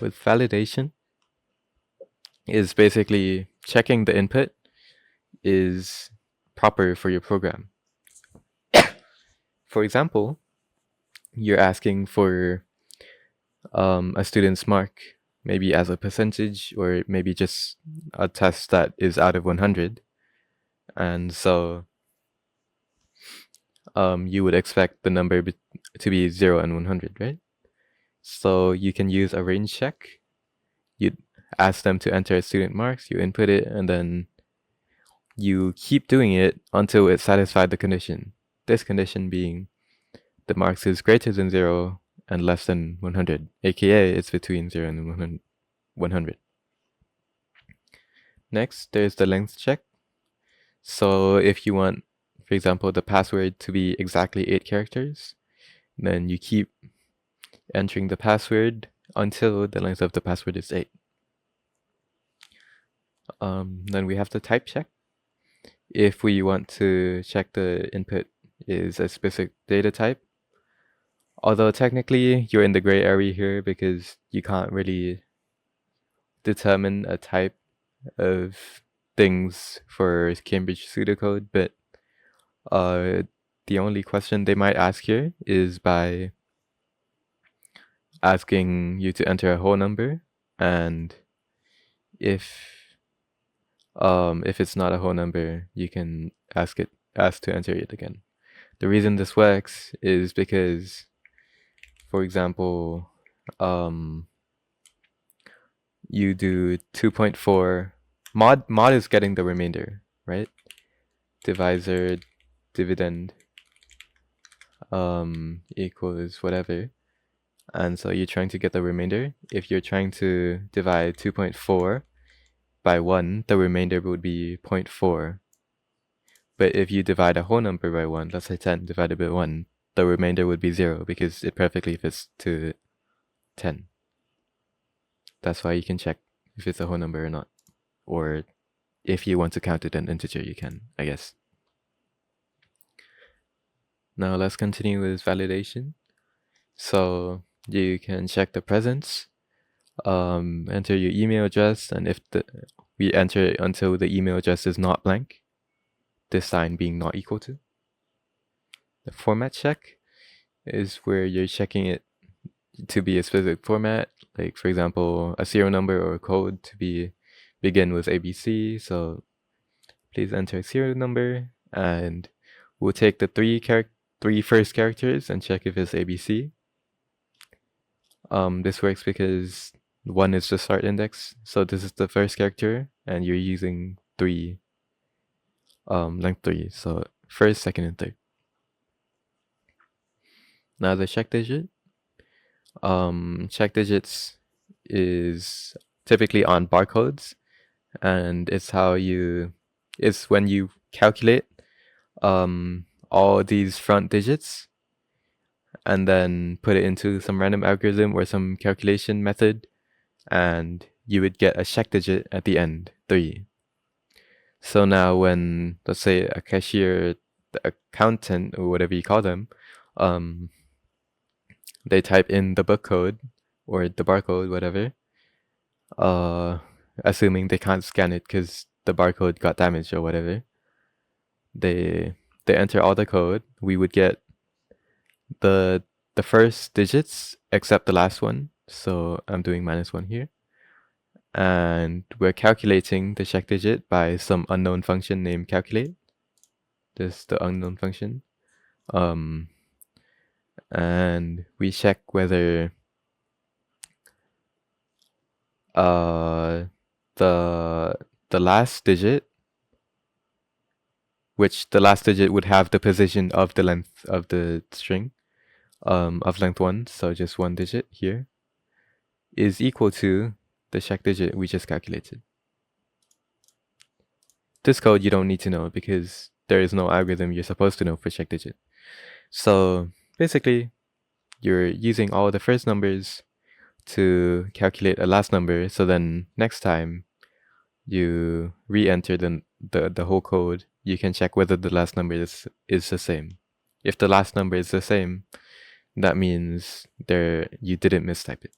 with validation is basically checking the input is proper for your program. For example, you're asking for a student's mark, maybe as a percentage, or maybe just a test that is out of 100. And so you would expect the number to be 0 and 100, right? So you can use a range check. You'd ask them to enter student marks, you input it, and then you keep doing it until it satisfied the condition. This condition being the marks is greater than 0 and less than 100, aka it's between 0 and 100. Next, there's the length check. So if you want, for example, the password to be exactly 8 characters, then you keep entering the password until the length of the password is 8. Then we have the type check. If we want to check the input is a specific data type, although technically you're in the gray area here because you can't really determine a type of things for Cambridge pseudocode, but the only question they might ask here is by asking you to enter a whole number, and if it's not a whole number, you can ask to enter it again. The reason this works is because, for example, you do 2.4 mod is getting the remainder, right? Divisor dividend equals whatever, and so you're trying to get the remainder. If you're trying to divide 2.4 by 1, the remainder would be 0.4. But if you divide a whole number by 1, let's say 10 divided by 1, the remainder would be 0 because it perfectly fits to 10. That's why you can check if it's a whole number or not. Or if you want to count it an integer, you can, I guess. Now let's continue with validation. So you can check the presence, enter your email address, and if we enter it until the email address is not blank, this sign being not equal to. The format check is where you're checking it to be a specific format, like for example, a serial number or a code to begin with ABC. So please enter a serial number, and we'll take the three first characters and check if it's ABC. This works because 1 is the start index, so this is the first character, and you're using length 3, so first, second, and third. Now the check digit. Check digits is typically on barcodes, and it's when you calculate all these front digits and then put it into some random algorithm or some calculation method, and you would get a check digit at the end, 3. So now when, let's say, a cashier, the accountant, or whatever you call them, they type in the book code or the barcode, whatever, assuming they can't scan it because the barcode got damaged or whatever, they enter all the code. We would get the first digits except the last one, so I'm doing -1 here, and we're calculating the check digit by some unknown function named calculate. This is the unknown function, and we check whether the last digit, which the last digit would have the position of the length of the string, of length 1, so just 1 digit here, is equal to the check digit we just calculated. This code you don't need to know because there is no algorithm you're supposed to know for check digit. So basically, you're using all the first numbers to calculate a last number, so then next time you re-enter the whole code, you can check whether the last number is the same. If the last number is the same, that means you didn't mistype it.